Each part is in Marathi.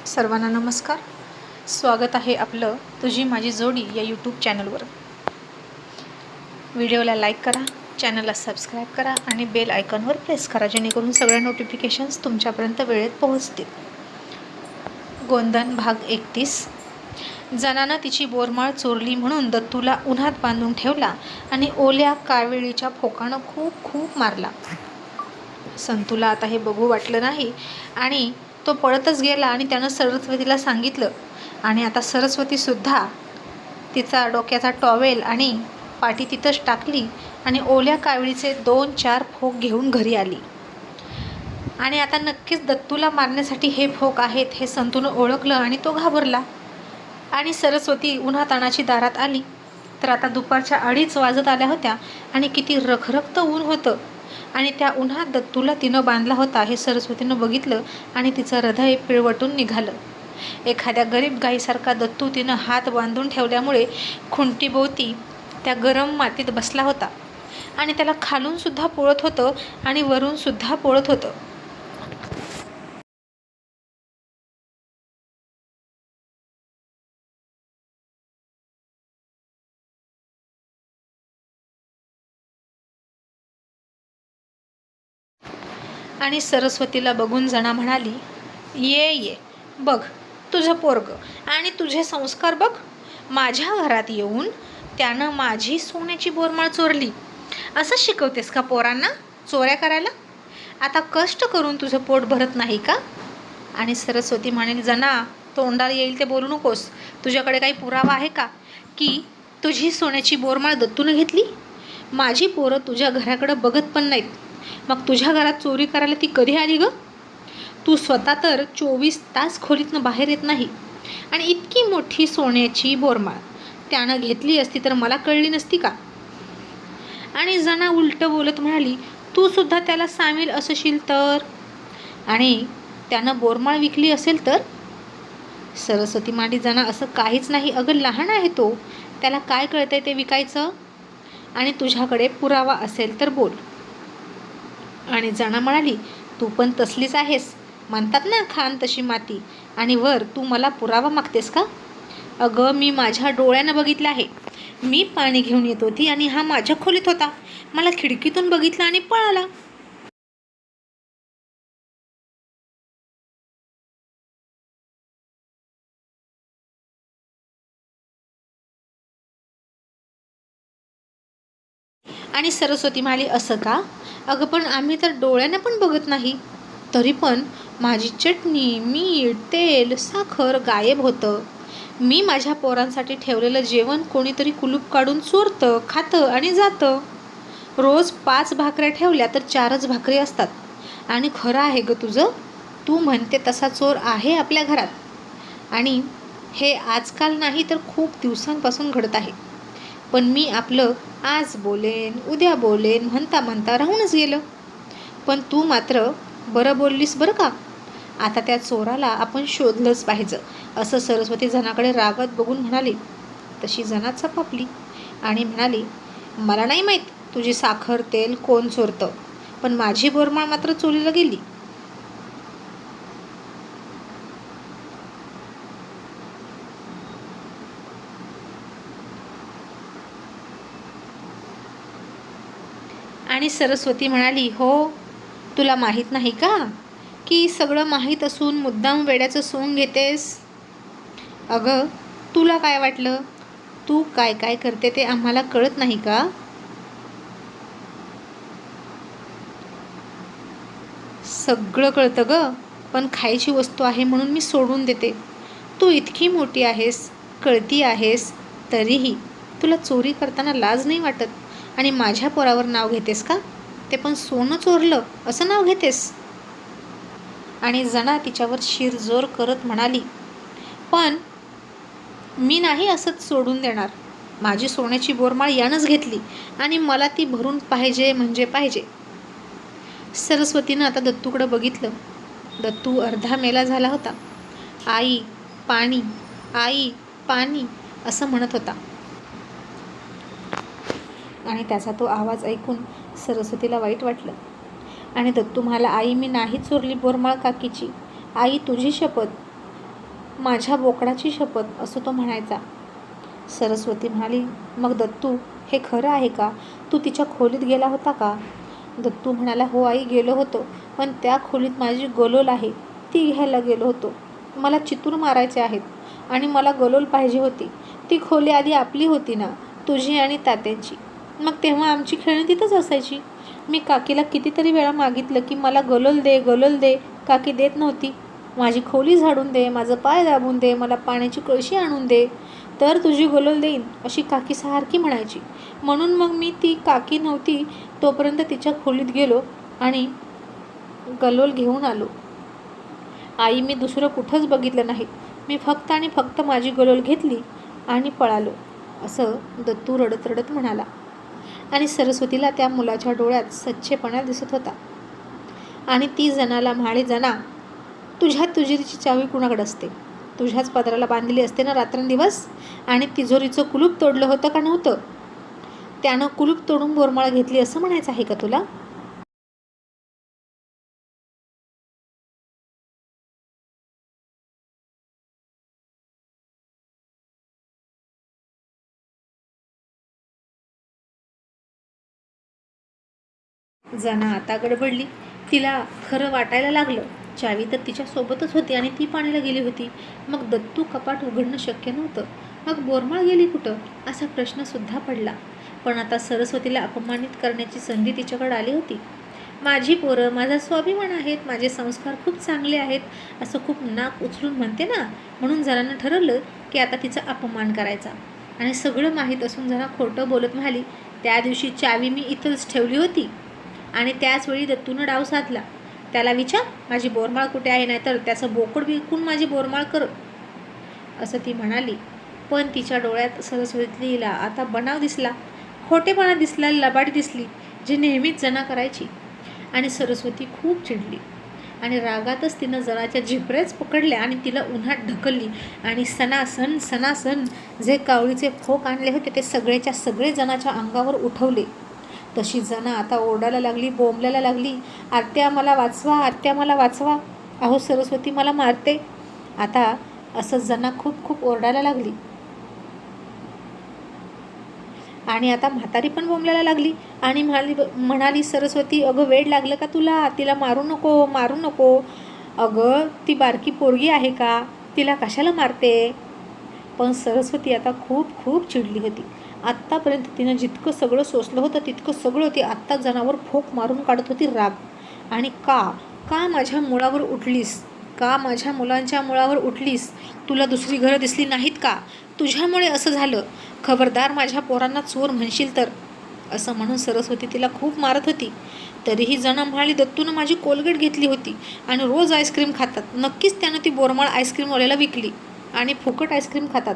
सर्वांना नमस्कार. स्वागत आहे आपलं तुझी माझी जोडी या यूट्यूब चॅनलवर. व्हिडिओला लाईक करा, चॅनलला सबस्क्राईब करा आणि बेल आयकॉनवर प्रेस करा, जेणेकरून सगळ्या नोटिफिकेशन्स तुमच्यापर्यंत वेळेत पोहोचतील. गोंधन भाग 31. जनानं तिची बोरमाळ चोरली म्हणून दत्तूला उन्हात बांधून ठेवला आणि ओल्या कावेळीच्या फोकानं खूप खूप मारला. संतूला आता हे बघू वाटलं नाही आणि तो पळतच गेला आणि त्यानं सरस्वतीला सांगितलं. आणि आता सरस्वतीसुद्धा तिचा डोक्याचा टॉवेल आणि पाटी तिथंच टाकली आणि ओल्या कावळीचे 2-4 फोक घेऊन घरी आली. आणि आता नक्कीच दत्तूला मारण्यासाठी हे फोक आहेत हे संतूनं ओळखलं आणि तो घाबरला. आणि सरस्वती उन्हाताणाची दारात आली तर आता दुपारच्या 2:30 वाजत आल्या होत्या आणि किती रखरखतं ऊन होतं. आणि त्या उन्हात दत्तूला तिनं बांधला होता हे सरस्वतीनं बघितलं आणि तिचं हृदय पिळवटून निघालं. एखाद्या गरीब गाईसारखा दत्तू तिनं हात बांधून ठेवल्यामुळे खुंटीभोवती त्या गरम मातीत बसला होता आणि त्याला खालूनसुद्धा पोळत होतं आणि वरूनसुद्धा पोळत होतं. आणि सरस्वतीला बघून जना म्हणाली, ये ये बघ तुझं पोरगं आणि तुझे संस्कार बघ. माझ्या घरात येऊन त्यानं माझी सोन्याची बोरमाळ चोरली. असं शिकवतेस का पोरांना चोऱ्या करायला? आता कष्ट करून तुझं पोट भरत नाही का? आणि सरस्वती म्हणाली, जना तोंडाला येईल ते बोलू नकोस. तुझ्याकडे काही पुरावा आहे का की तुझी सोन्याची बोरमाळ दत्तूनं घेतली? माझी पोरं तुझ्या घराकडं बघत पण नाहीत, मग तुझ्या घरात चोरी करायला ती कधी आली गं? तू स्वतः तर 24 तास खोलीतनं बाहेर येत नाही आणि इतकी मोठी सोन्याची बोरमाळ त्यानं घेतली असती तर मला कळली नसती का? आणि जना उलटं बोलत म्हणाली, तू सुद्धा त्याला सामील असशील तर? आणि त्यानं बोरमाळ विकली असेल तर? सरस्वती म्हणाली, जना असं काहीच नाही. अगं लहान आहे तो, त्याला काय कळतंय ते विकायचं? आणि तुझ्याकडे पुरावा असेल तर बोल. आणि जना म्हणाली, तू पण तसलीच आहेस. म्हणतात ना खान तशी माती, आणि वर तू मला पुरावा मागतेस का? अगं मी माझ्या डोळ्यानं बघितलं आहे. मी पाणी घेऊन येत होती आणि हा माझ्या खोलीत होता. मला खिडकीतून बघितलं आणि पळाला. आणि सरस्वती म्हणाली, असं का? अगं पण आम्ही तर डोळ्यानं पण बघत नाही. तरी पण माझी चटणी, मीठ, तेल, साखर गायब होतं. मी माझ्या पोरांसाठी ठेवलेलं जेवण कोणीतरी कुलूप काढून चोरतं, खातं आणि जातं. रोज 5 भाकऱ्या ठेवल्या तर 4च भाकरी असतात. आणि खरं आहे गं तुझं. तू म्हणते तसा चोर आहे आपल्या घरात. आणि हे आजकाल नाही तर खूप दिवसांपासून घडत आहे. पण मी आपलं आज बोलेन उद्या बोलेन म्हणता म्हणता राहूनच गेलं. पण तू मात्र बरं बोललीस बरं का. आता त्या चोराला आपण शोधलंच पाहिजे, असं सरस्वती जनाकडे रागात बघून म्हणाली. तशी जना चपापली आणि म्हणाली, मला नाही माहीत तुझी साखर तेल कोण चोरतं, पण माझी बोरमाळ मात्र चोरीला गेली. आणि सरस्वती म्हणाली, हो तुला माहीत नाही का की सगळं माहीत असून मुद्दाम वेड्याचं सोंग घेतेस? अगं तुला काय वाटलं? तू काय काय करते ते आम्हाला कळत नाही का? सगळं कळतं गं, पण खायची वस्तू आहे म्हणून मी सोडून देते. तू इतकी मोठी आहेस, कळती आहेस, तरीही तुला चोरी करताना लाज नाही वाटत आणि माझ्या पोरावर नाव घेतेस का? ते पण सोनं चोरलं असं नाव घेतेस? आणि जना तिच्यावर शिरजोर करत म्हणाली, पण मी नाही असंच सोडून देणार. माझी सोन्याची बोरमाळ यानंच घेतली आणि मला ती भरून पाहिजे म्हणजे पाहिजे. सरस्वतीनं आता दत्तूकडं बघितलं. दत्तू अर्धा मेला झाला होता. आई पाणी, आई पाणी असं म्हणत होता. आणि त्याचा तो आवाज ऐकून सरस्वतीला वाईट वाटलं. आणि दत्तू म्हणाला, आई मी नाही चोरली बोरमाळ काकीची. आई तुझी शपथ. माझ्या बोकडाची शपथ, असं तो म्हणायचा. सरस्वती म्हणाली, मग दत्तू, हे खरं आहे का? तू तिच्या खोलीत गेला होता का? दत्तू म्हणाला, हो आई, गेलो होतो, पण त्या खोलीत माझी गलोल आहे, ती घ्यायला गेलो होतो. मला चितूर मारायचे आहेत आणि मला गलोल पाहिजे होती. ती खोली आधी आपली होती ना, तुझी आणि तात्यांची. मग तेव्हा आमची खेळणी तिथंच असायची. मी काकीला कितीतरी वेळा मागितलं की मला गलोल दे, गलोल दे. काकी देत नव्हती. माझी खोली झाडून दे, माझं पाय दाबून दे, मला पाण्याची कळशी आणून दे, तर तुझी गलोल देईन, अशी काकी सारखी म्हणायची. म्हणून मग मी ती काकी नव्हती तोपर्यंत तिच्या खोलीत गेलो आणि गलोल घेऊन आलो. आई, मी दुसरं कुठंच बघितलं नाही. मी फक्त आणि फक्त माझी गलोल घेतली आणि पळालो, असं दत्तू रडत रडत म्हणाला. आणि सरस्वतीला त्या मुलाच्या डोळ्यात सच्चेपणा दिसत होता. आणि ती जनाला म्हणाली, जना, तुझ्या तिजोरीची चावी कुणाकडे असते? तुझ्याच पदराला बांधली असते ना रात्रंदिवस? आणि तिजोरीचं कुलूप तोडलं होतं का नव्हतं? त्यानं कुलूप तोडून बोरमाळ घेतली असं म्हणायचं आहे का तुला? जना आता गडबडली. तिला खरं वाटायला लागलं. चावी तर तिच्या सोबतच होती आणि ती पाण्याला गेली होती. मग दत्तू कपाट उघडणं शक्य नव्हतं. मग बोरमाळ गेली कुठं, असा प्रश्नसुद्धा पडला. पण आता सरस्वतीला अपमानित करण्याची संधी तिच्याकडे आली होती. माझी पोरं माझा स्वाभिमान आहेत, माझे संस्कार खूप चांगले आहेत, असं खूप नाक उचलून म्हणते ना. म्हणून जरानं ठरवलं की आता तिचा अपमान करायचा. आणि सगळं माहीत असून जरा खोटं बोलत म्हणाली, त्या दिवशी चावी मी इथंच ठेवली होती. आणि त्याचवेळी दत्तूनं डाव साधला. त्याला विचार, माझी बोरमाळ कुठे आहे, नाहीतर त्याचं बोकड विकून माझी बोरमाळ कर, असं ती म्हणाली. पण तिच्या डोळ्यात सरस्वतीला आता बनाव दिसला, खोटेपणा दिसला, लबाडी दिसली, जी नेहमीच जना करायची. आणि सरस्वती खूप चिडली आणि रागातच तिनं जनाच्या झिपऱ्याच पकडल्या आणि तिला उन्हात ढकलली आणि सणासण सणासण जे कावळीचे फोक आणले होते ते सगळेच्या सगळे जनाच्या अंगावर उठवले. तशी जना आता ओरडायला लागली, बोंबलायला लागली, आत्या मला वाचवा, आत्या मला वाचवा, अहो सरस्वती मला मारते. आता असं जना खूप खूप ओरडायला लागली. आणि आता म्हातारी पण बोंबलायला लागली आणि म्हणाली, सरस्वती, अगं वेड लागलं का तुला? तिला मारू नको, मारू नको. अगं ती बारकी पोरगी आहे का? तिला कशाला मारते? पण सरस्वती आता खूप खूप चिडली होती. आत्तापर्यंत तिनं जितकं सगळं सोसलं होतं तितकं सगळं ती आत्ता जनावर फोक मारून काढत होती राग. आणि का माझ्या मुळावर उठलीस? का माझ्या मुलांच्या मुळावर उठलीस? तुला दुसरी घरं दिसली नाहीत का? तुझ्यामुळे असं झालं. खबरदार माझ्या पोरांना चोर म्हणशील तर, असं म्हणून सरस्वती तिला खूप मारत होती. तरीही जना म्हणाली, दत्तूनं माझी कोलगेट घेतली होती आणि रोज आईस्क्रीम खातात. नक्कीच त्यानं ती बोरमाळ आईस्क्रीमवाल्याला विकली आणि फुकट आईस्क्रीम खातात.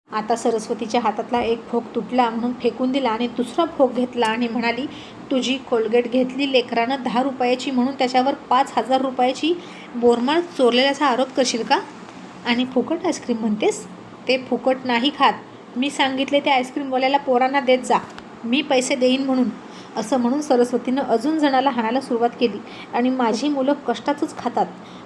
आता सरस्वतीच्या हातातला एक फोक तुटला म्हणून फेकून दिला आणि दुसरा फोक घेतला आणि म्हणाली, तुझी कोलगेट घेतली लेकरानं 10 रुपयाची म्हणून त्याच्यावर 5,000 रुपयाची बोरमाळ चोरलेल्याचा आरोप करशील का? आणि फुकट आईस्क्रीम म्हणतेस? ते फुकट नाही खात. मी सांगितले ते आईस्क्रीमवाल्याला पोरांना देत जा, मी पैसे देईन म्हणून, असं म्हणून सरस्वतीनं अजून जणाला हाणायला सुरुवात केली. आणि माझी मुलं कष्टाचंच खातात,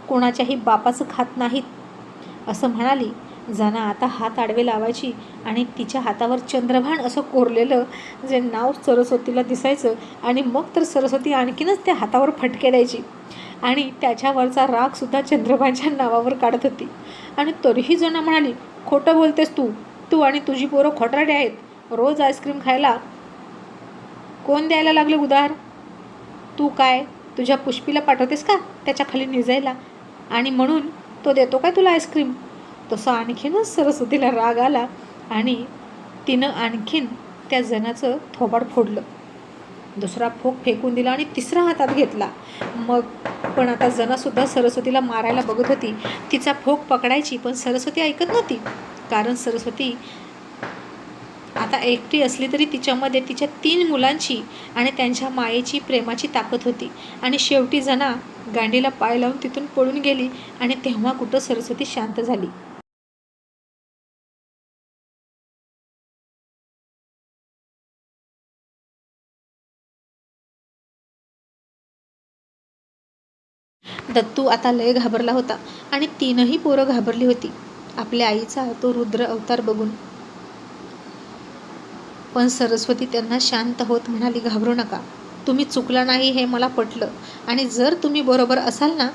कोणाच्याही बापाचं खात नाहीत, असं म्हणाली. जना आता हात आडवे लावायची आणि तिच्या हातावर चंद्रभान असं कोरलेलं जे नाव सरस्वतीला दिसायचं. आणि मग तर सरस्वती आणखीनच त्या हातावर फटके द्यायची आणि त्याच्यावरचा रागसुद्धा चंद्रभानच्या नावावर काढत होती. आणि तरीही जना म्हणाली, खोटं बोलतेस तू आणि तुझी पोरं खोटारडे आहेत. रोज आईस्क्रीम खायला कोण द्यायला लागले उधार? तू काय तुझ्या पुष्पीला पाठवतेस का त्याच्या खाली निजायला? आणि म्हणून तो देतो काय तुला आईस्क्रीम? तसं आणखीनच सरस्वतीला राग आला आणि तिनं आणखीन त्या जनाचं थोबाड फोडलं. दुसरा फोक फेकून दिला आणि तिसरा हातात घेतला. मग पण आता जनासुद्धा सरस्वतीला मारायला बघत होती. तिचा फोक पकडायची पण सरस्वती ऐकत नव्हती. कारण सरस्वती आता एकटी असली तरी तिच्यामध्ये तिच्या 3 मुलांची आणि त्यांच्या मायेची प्रेमाची ताकद होती. आणि शेवटी जना गांडीला पाय लावून तिथून पळून गेली. आणि तेव्हा कुठं सरस्वती शांत झाली. दत्तू आता लय घाबरला होता आणि तीनही पोरं घाबरली होती आपल्या आईचा तो रुद्र अवतार बघून. पण सरस्वती त्यांना शांत होत म्हणाली, घाबरू नका, तुम्ही चुकला नाही हे मला पटलं आणि जर तुम्ही बरोबर असाल ना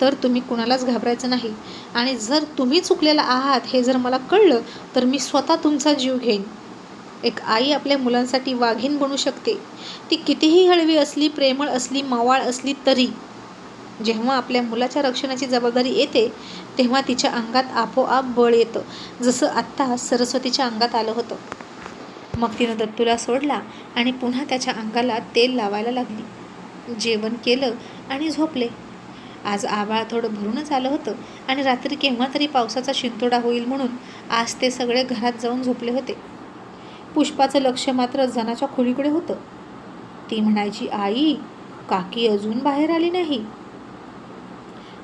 तर तुम्ही कुणालाच घाबरायचं नाही आणि जर तुम्ही चुकलेला आहात हे जर मला कळलं तर मी स्वतः तुमचा जीव घेईन. एक आई आपल्या मुलांसाठी वाघीण बनू शकते, ती कितीही हळवी असली, प्रेमळ असली, मावाळ असली तरी. जेव्हा आपल्या मुलाच्या रक्षणाची जबाबदारी येते तेव्हा तिच्या अंगात आपोआप बळ येतं, जसं आत्ता सरस्वतीच्या अंगात आलं होतं. मग तिनं दत्तूला सोडला आणि पुन्हा त्याच्या अंगाला तेल लावायला लागली. जेवण केलं आणि झोपले. आज आभाळ थोडं भरूनच आलं होतं आणि रात्री केव्हा तरी पावसाचा शिंतोडा होईल म्हणून आज ते सगळे घरात जाऊन झोपले होते. पुष्पाचं लक्ष मात्र जनाच्या खोलीकडे होतं. ती म्हणायची, आई, काकी अजून बाहेर आली नाही.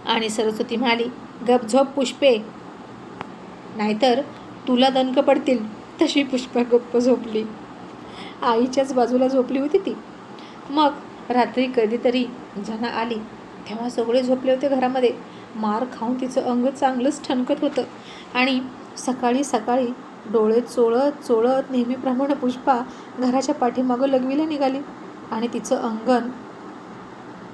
आणि सरस्वती म्हणाली, गप झोप पुष्पे, नाहीतर तुला दणक पडतील. तशी पुष्पा गप्प झोपली. आईच्याच बाजूला झोपली होती ती. मग रात्री कधीतरी जना आली तेव्हा सगळे झोपले होते घरामध्ये. मार खाऊन तिचं अंग चांगलंच ठणकत होतं आणि सकाळी सकाळी डोळे चोळत चोळत नेहमीप्रमाणे पुष्पा घराच्या पाठीमागं लघवीला निघाली आणि तिचं अंगण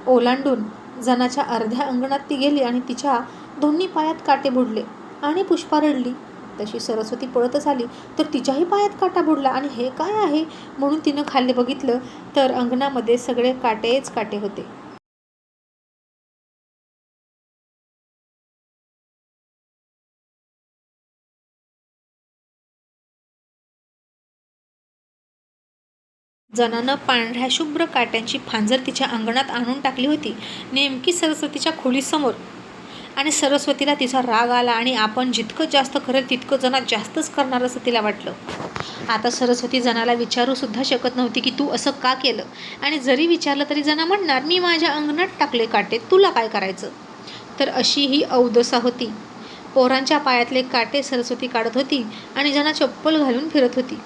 ओलांडून जनाच्या अर्ध्या अंगणात ती गेली आणि तिच्या दोन्ही पायात काटे बुडले आणि पुष्पा रडली. तशी सरस्वती पळतच आली तर तिच्याही पायात काटा बुडला आणि हे काय आहे म्हणून तिनं खाली बघितलं तर अंगणामध्ये सगळे काटेच काटे होते. जनानं पांढऱ्या शुभ्र काट्यांची फांजर तिच्या अंगणात आणून टाकली होती, नेमकी सरस्वतीच्या खोलीसमोर. आणि सरस्वतीला तिचा राग आला आणि आपण जितकं जास्त करेल तितकं जना जास्तच करणार असं तिला वाटलं. आता सरस्वती जनाला विचारूसुद्धा शकत नव्हती की तू असं का केलं, आणि जरी विचारलं तरी जना म्हणणार, मी माझ्या अंगणात टाकले काटे, तुला काय करायचं. तर अशी ही अवदसा होती. पोरांच्या पायातले काटे सरस्वती काढत होती आणि जना चप्पल घालून फिरत होती.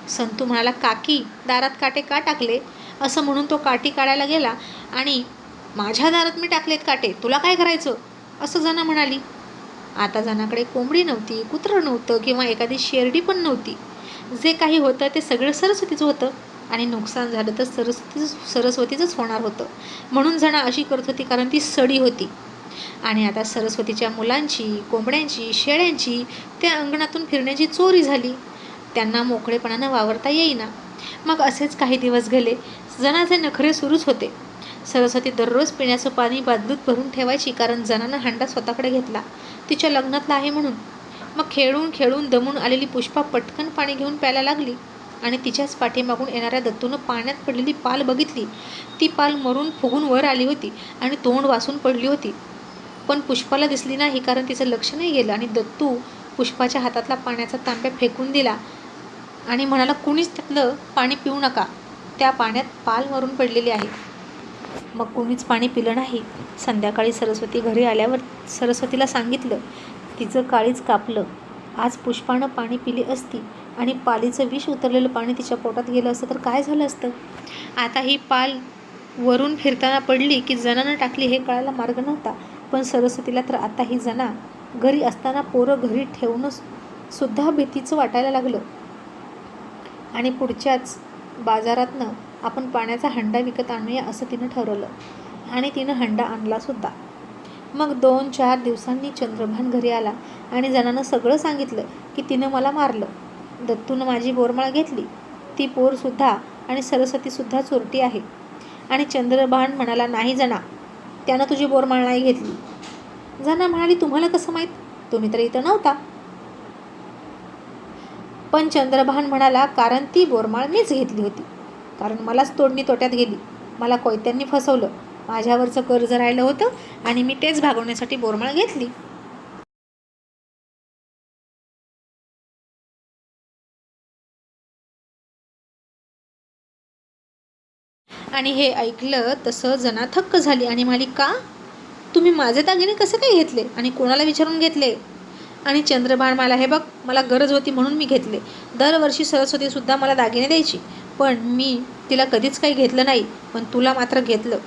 संतू म्हणाला, काकी, दारात काटे का टाकले, असं म्हणून तो काठी काढायला गेला आणि माझ्या दारात मी टाकलेत काटे, तुला काय करायचं, असं जना म्हणाली. आता जनाकडे कोंबडी नव्हती, कुत्रं नव्हतं किंवा एखादी शेरडी पण नव्हती. जे काही होतं ते सगळं सरस्वतीचं होतं आणि नुकसान झालं तर सरस्वतीचंच होणार होतं. म्हणून जना अशी करत होती कारण ती सडी होती. आणि आता सरस्वतीच्या मुलांची, कोंबड्यांची, शेळ्यांची त्या अंगणातून फिरण्याची चोरी झाली. त्यांना मोकळेपणानं वावरता येईना. मग असेच काही दिवस गेले. जनाचे नखरे सुरूच होते. सरस्वती दररोज पिण्याचं पाणी बादलीत भरून ठेवायची कारण जनानं हांडा स्वतःकडे घेतला, तिच्या लग्नातला आहे म्हणून. मग खेळून खेळून दमून आलेली पुष्पा पटकन पाणी घेऊन प्यायला लागली आणि तिच्याच पाठीमागून येणाऱ्या दत्तूनं पाण्यात पडलेली पाल बघितली. ती पाल मरून फुगून वर आली होती आणि तोंड वासून पडली होती. पण पुष्पाला दिसली नाही कारण तिचं लक्ष नाही गेलं आणि दत्तू पुष्पाच्या हातातला पाण्याचा तांब्या फेकून दिला आणि म्हणाला, कुणीच त्यातलं पाणी पिऊ नका, त्या पाण्यात पाल मरून पडलेली आहे. मग कुणीच पाणी पिलं नाही. संध्याकाळी सरस्वती घरी आल्यावर सरस्वतीला सांगितलं. तिचं काळीज कापलं. आज पुष्पानं पाणी पिली असती आणि पालीचं विष उतरलेलं पाणी तिच्या पोटात गेलं असतं तर काय झालं असतं. आता ही पाल वरून फिरताना पडली की जनानं टाकली हे कळायला मार्ग नव्हता. पण सरस्वतीला तर आता ही जना घरी असताना पोरं घरी ठेवणं सुद्धा भीतीचं वाटायला लागलं. आणि पुढच्याच बाजारातनं आपण पाण्याचा हंडा विकत आणूया असं तिनं ठरवलं आणि तिनं हंडा आणलासुद्धा. मग 2-4 दिवसांनी चंद्रभान घरी आला आणि जनानं सगळं सांगितलं की तिनं मला मारलं. दत्तूनं माझी बोरमाळ घेतली, ती पोरसुद्धा आणि सरस्वतीसुद्धा चोरटी आहे. आणि चंद्रभान म्हणाला, नाही जना, त्यानं तुझी बोरमाळ नाही घेतली. जना म्हणाली, तुम्हाला कसं माहीत, तुम्ही तर इथं नव्हता. पण चंद्रभान म्हणाला, कारण ती बोरमाळ मीच घेतली होती, कारण मलाच तोडणी तोट्यात गेली, मला कोयत्यांनी फसवलं, माझ्यावरचं कर्ज राहिलं होतं आणि मी तेच भागवण्यासाठी बोरमाळ घेतली. आणि हे ऐकलं तसं जना थक्क झाली आणि म्हणाली, का, तुम्ही माझे दागिने कसे काय घेतले आणि कोणाला विचारून घेतले. आणि चंद्रभान म्हणाला, हे बघ, मला गरज होती म्हणून मी घेतले. दरवर्षी सरस्वतीसुद्धा मला दागिने द्यायची, पण मी तिला कधीच काही घेतलं नाही, पण तुला मात्र घेतलं.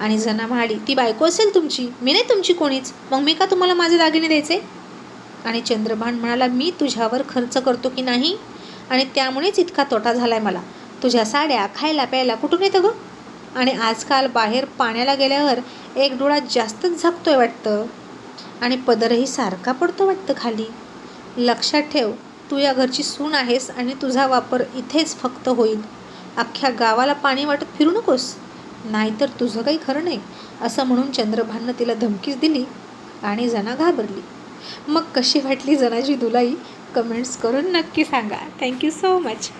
आणि जना म्हणाली, ती बायको असेल तुमची, मी नाही तुमची कोणीच, मग मी का तुम्हाला माझे दागिने द्यायचे? आणि चंद्रभान म्हणाला, मी तुझ्यावर खर्च करतो की नाही, आणि त्यामुळेच इतका तोटा झालाय मला. तुझ्या साड्या खायला प्यायला कुठून येतं गं? आणि आजकाल बाहेर पाण्याला गेल्यावर एक डोळा जास्तच झाकतोय वाटतं, आणि पदरही सारखा पडतो वाटतं खाली. लक्षात ठेव, तू या घरची सून आहेस आणि तुझा वापर इथेच फक्त होईल. अख्ख्या गावाला पाणी वाटत फिरू नकोस, नाहीतर तुझं काही खरं नाही, असं म्हणून चंद्रभाननं तिला धमकीच दिली आणि जना घाबरली. मग कशी वाटली जनाची धुलाई कमेंट्स करून नक्की सांगा. Thank you so much.